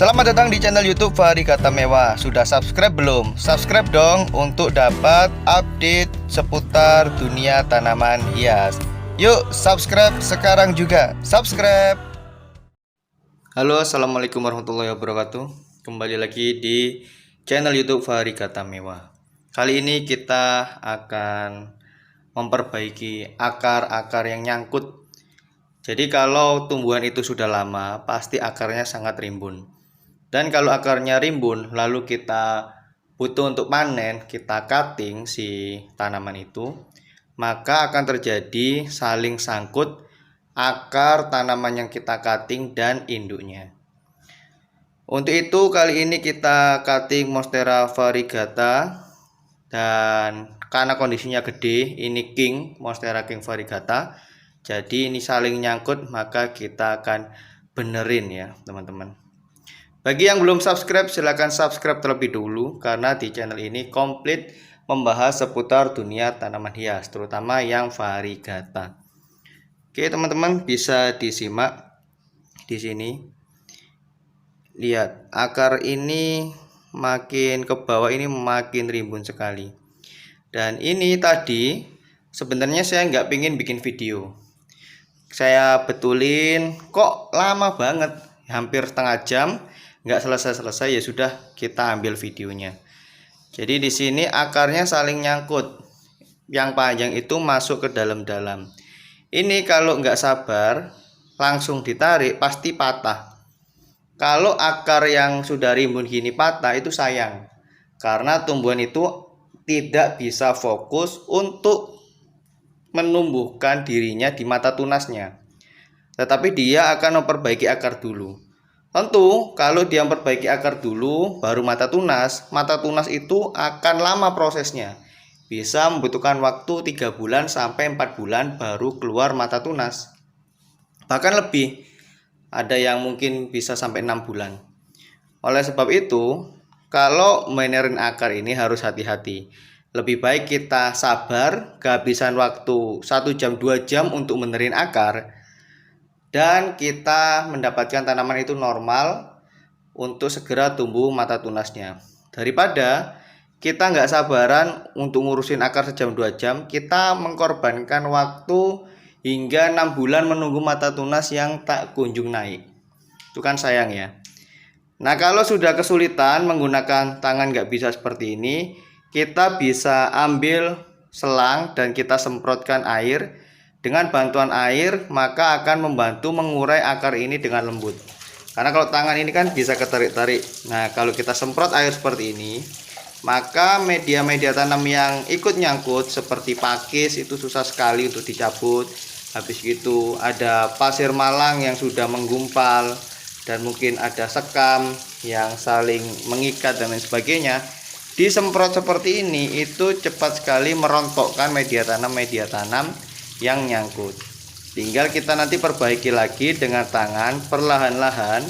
Selamat datang di channel YouTube Fahri Kata Mewah. Sudah subscribe belum? Subscribe dong untuk dapat update seputar dunia tanaman hias. Yuk subscribe sekarang juga. Subscribe. Halo, assalamualaikum warahmatullahi wabarakatuh. Kembali lagi di channel YouTube Fahri Kata Mewah. Kali ini kita akan memperbaiki akar-akar yang nyangkut. Jadi kalau tumbuhan itu sudah lama, pasti akarnya sangat rimbun. Dan kalau akarnya rimbun, lalu kita butuh untuk panen, kita cutting si tanaman itu, maka akan terjadi saling sangkut akar tanaman yang kita cutting dan induknya. Untuk itu kali ini kita cutting Monstera variegata, dan karena kondisinya gede, ini King, Monstera King variegata. Jadi ini saling nyangkut, maka kita akan benerin ya teman-teman. Bagi yang belum subscribe, silahkan subscribe terlebih dulu, karena di channel ini komplit membahas seputar dunia tanaman hias, terutama yang variegata. Oke teman-teman, bisa disimak di sini. Lihat, akar ini makin ke bawah, ini makin rimbun sekali. Dan ini tadi sebenarnya saya nggak pingin bikin video. Saya betulin, kok lama banget, hampir setengah jam. Nggak selesai-selesai, ya sudah kita ambil videonya. Jadi di sini akarnya saling nyangkut, yang panjang itu masuk ke dalam-dalam. Ini kalau nggak sabar langsung ditarik pasti patah. Kalau akar yang sudah rimbun gini patah, itu sayang, karena tumbuhan itu tidak bisa fokus untuk menumbuhkan dirinya di mata tunasnya, tetapi dia akan memperbaiki akar dulu. Tentu kalau dia memperbaiki akar dulu baru mata tunas itu akan lama prosesnya. Bisa membutuhkan waktu 3 bulan sampai 4 bulan baru keluar mata tunas. Bahkan lebih, ada yang mungkin bisa sampai 6 bulan. Oleh sebab itu, kalau menerin akar ini harus hati-hati. Lebih baik kita sabar, kehabisan waktu 1 jam 2 jam untuk menerin akar, dan kita mendapatkan tanaman itu normal untuk segera tumbuh mata tunasnya, daripada kita nggak sabaran untuk ngurusin akar sejam 2 jam, kita mengorbankan waktu hingga 6 bulan menunggu mata tunas yang tak kunjung naik. Itu kan sayang ya. Nah kalau sudah kesulitan menggunakan tangan nggak bisa seperti ini, kita bisa ambil selang dan kita semprotkan air. Dengan bantuan air maka akan membantu mengurai akar ini dengan lembut. Karena kalau tangan ini kan bisa ketarik-tarik. Nah kalau kita semprot air seperti ini, maka media-media tanam yang ikut nyangkut seperti pakis itu susah sekali untuk dicabut. Habis itu ada pasir malang yang sudah menggumpal, dan mungkin ada sekam yang saling mengikat dan lain sebagainya. Disemprot seperti ini itu cepat sekali merontokkan media tanam yang nyangkut. Tinggal kita nanti perbaiki lagi dengan tangan perlahan-lahan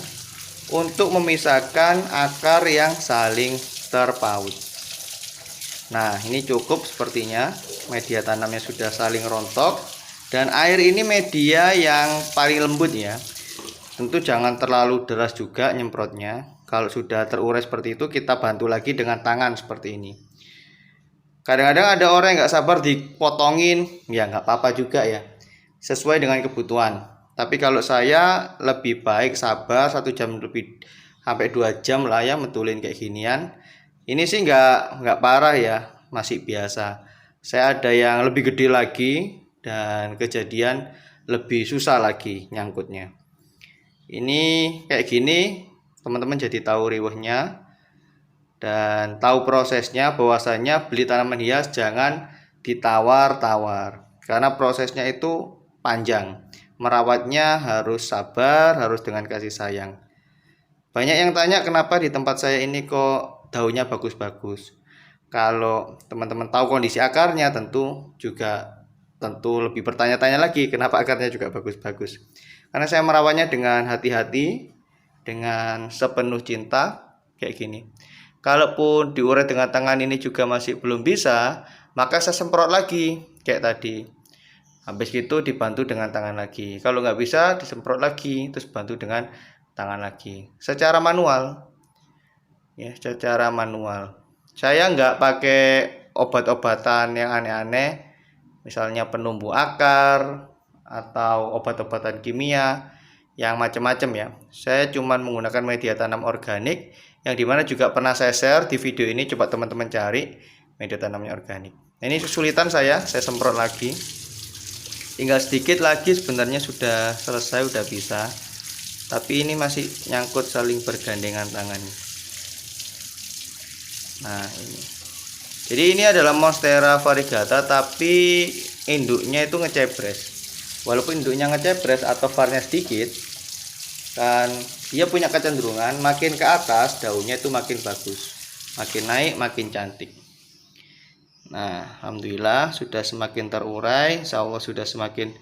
untuk memisahkan akar yang saling terpaut. Nah ini cukup sepertinya, media tanamnya sudah saling rontok, dan air ini media yang paling lembut ya. Tentu jangan terlalu deras juga nyemprotnya. Kalau sudah terurai seperti itu, kita bantu lagi dengan tangan seperti ini. Kadang-kadang ada orang yang nggak sabar dipotongin, ya nggak apa-apa juga ya, sesuai dengan kebutuhan. Tapi kalau saya lebih baik sabar 1 jam lebih sampai 2 jam lah ya betulin kayak ginian. Ini sih nggak parah ya, masih biasa. Saya ada yang lebih gede lagi dan kejadian lebih susah lagi nyangkutnya. Ini kayak gini teman-teman jadi tahu riwehnya dan tahu prosesnya, bahwasanya beli tanaman hias jangan ditawar-tawar, karena prosesnya itu panjang. Merawatnya harus sabar, harus dengan kasih sayang. Banyak yang tanya kenapa di tempat saya ini kok daunnya bagus-bagus. Kalau teman-teman tahu kondisi akarnya, tentu lebih bertanya-tanya lagi kenapa akarnya juga bagus-bagus. Karena saya merawatnya dengan hati-hati, dengan sepenuh cinta kayak gini. Kalaupun diurai dengan tangan ini juga masih belum bisa, maka saya semprot lagi kayak tadi. Habis itu dibantu dengan tangan lagi. Kalau nggak bisa disemprot lagi, terus bantu dengan tangan lagi secara manual ya, secara manual. Saya nggak pakai obat-obatan yang aneh-aneh, misalnya penumbuh akar atau obat-obatan kimia yang macam-macam ya. Saya cuma menggunakan media tanam organik, yang dimana juga pernah saya share di video ini. Coba teman-teman cari media tanamnya organik. Nah, ini kesulitan saya semprot lagi, tinggal sedikit lagi sebenarnya sudah selesai, sudah bisa, tapi ini masih nyangkut saling bergandengan tangan. Nah ini, jadi ini adalah Monstera variegata, tapi induknya itu ngecepres. Walaupun induknya ngecepres atau varnya sedikit, kan dia punya kecenderungan makin ke atas daunnya itu makin bagus, makin naik makin cantik. Nah, alhamdulillah sudah semakin terurai, insya Allah sudah semakin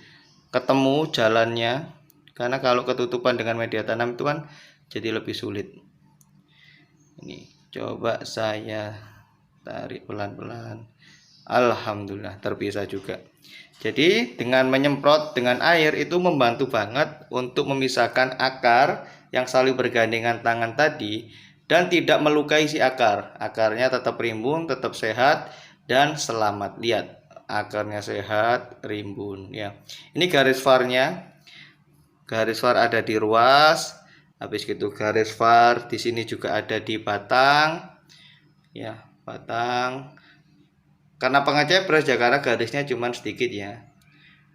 ketemu jalannya. Karena kalau ketutupan dengan media tanam itu kan jadi lebih sulit. Ini coba saya tarik pelan-pelan. Alhamdulillah terpisah juga. Jadi dengan menyemprot dengan air itu membantu banget untuk memisahkan akar yang saling bergandengan tangan tadi dan tidak melukai si akar. Akarnya tetap rimbun, tetap sehat dan selamat. Lihat, akarnya sehat, rimbun ya. Ini garis varnya. Garis var ada di ruas. Habis gitu garis var di sini juga ada di batang. Ya, batang. Karena pengecepres ya, karena garisnya cuma sedikit ya.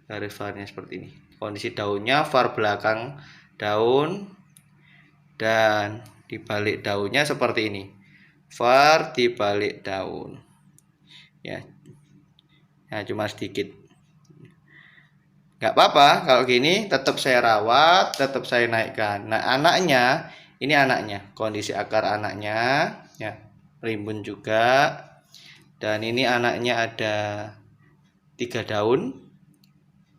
Garis varnya seperti ini. Kondisi daunnya var belakang daun dan di balik daunnya seperti ini. Var di balik daun. Ya. Nah, cuma sedikit. Gak apa-apa kalau gini, tetap saya rawat, tetap saya naikkan. Nah, anaknya, ini anaknya, kondisi akar anaknya ya, rimbun juga. Dan ini anaknya ada 3 daun.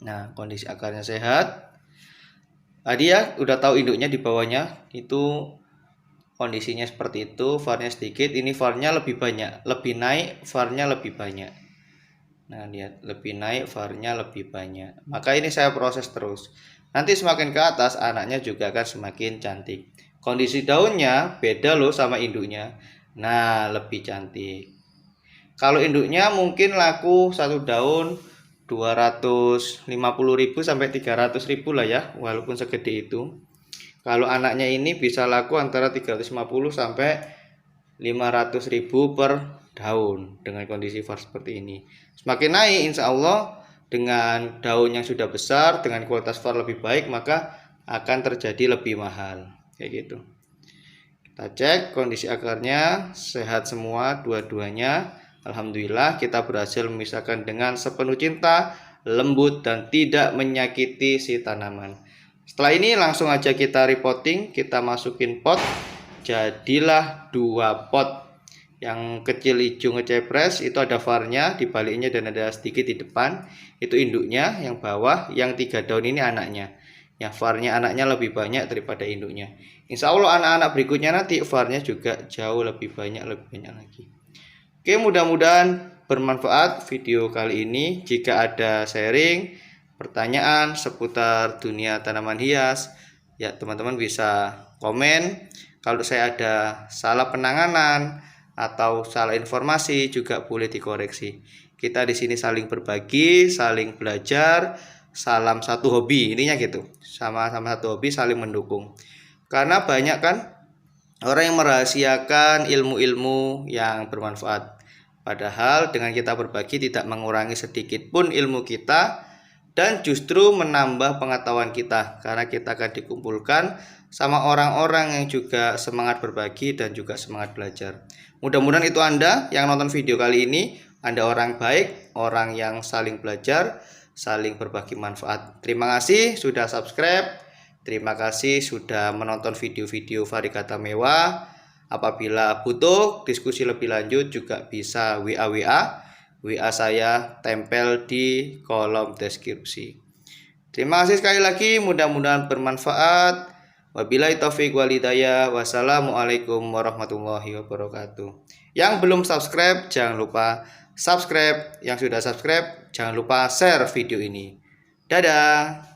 Nah, kondisi akarnya sehat. Tadi ya udah tahu induknya di bawahnya itu kondisinya seperti itu. Varnya sedikit, ini varnya lebih banyak, lebih naik, varnya lebih banyak. Nah, lihat, lebih naik, varnya lebih banyak. Maka ini saya proses terus. Nanti semakin ke atas anaknya juga akan semakin cantik. Kondisi daunnya beda loh sama induknya. Nah, lebih cantik. Kalau induknya mungkin laku satu daun 250.000 sampai 300.000 lah ya, walaupun segede itu. Kalau anaknya ini bisa laku antara 350 sampai 500.000 per daun dengan kondisi var seperti ini. Semakin naik insya Allah dengan daun yang sudah besar, dengan kualitas var lebih baik, maka akan terjadi lebih mahal kayak gitu. Kita cek kondisi akarnya sehat semua dua-duanya. Alhamdulillah kita berhasil memisahkan dengan sepenuh cinta, lembut dan tidak menyakiti si tanaman. Setelah ini langsung aja kita repotting, kita masukin pot. Jadilah 2 pot. Yang kecil hijau ngecepres itu ada varnya di baliknya dan ada sedikit di depan, itu induknya. Yang bawah yang 3 daun ini anaknya. Yang varnya anaknya lebih banyak daripada induknya. Insya Allah anak-anak berikutnya nanti varnya juga jauh lebih banyak lagi. Oke, mudah-mudahan bermanfaat video kali ini. Jika ada sharing, pertanyaan seputar dunia tanaman hias, ya teman-teman bisa komen. Kalau saya ada salah penanganan atau salah informasi juga boleh dikoreksi. Kita di sini saling berbagi, saling belajar, salam satu hobi, intinya gitu. Sama-sama satu hobi, saling mendukung. Karena banyak kan orang yang merahasiakan ilmu-ilmu yang bermanfaat. Padahal dengan kita berbagi tidak mengurangi sedikit pun ilmu kita dan justru menambah pengetahuan kita, karena kita akan dikumpulkan sama orang-orang yang juga semangat berbagi dan juga semangat belajar. Mudah-mudahan itu Anda yang nonton video kali ini, Anda orang baik, orang yang saling belajar, saling berbagi manfaat. Terima kasih sudah subscribe. Terima kasih sudah menonton video-video variegata mewah. Apabila butuh diskusi lebih lanjut juga bisa WA saya tempel di kolom deskripsi. Terima kasih sekali lagi, mudah-mudahan bermanfaat. Wabillahi taufiq wal hidayah. Wassalamualaikum warahmatullahi wabarakatuh. Yang belum subscribe jangan lupa subscribe, yang sudah subscribe jangan lupa share video ini. Dadah.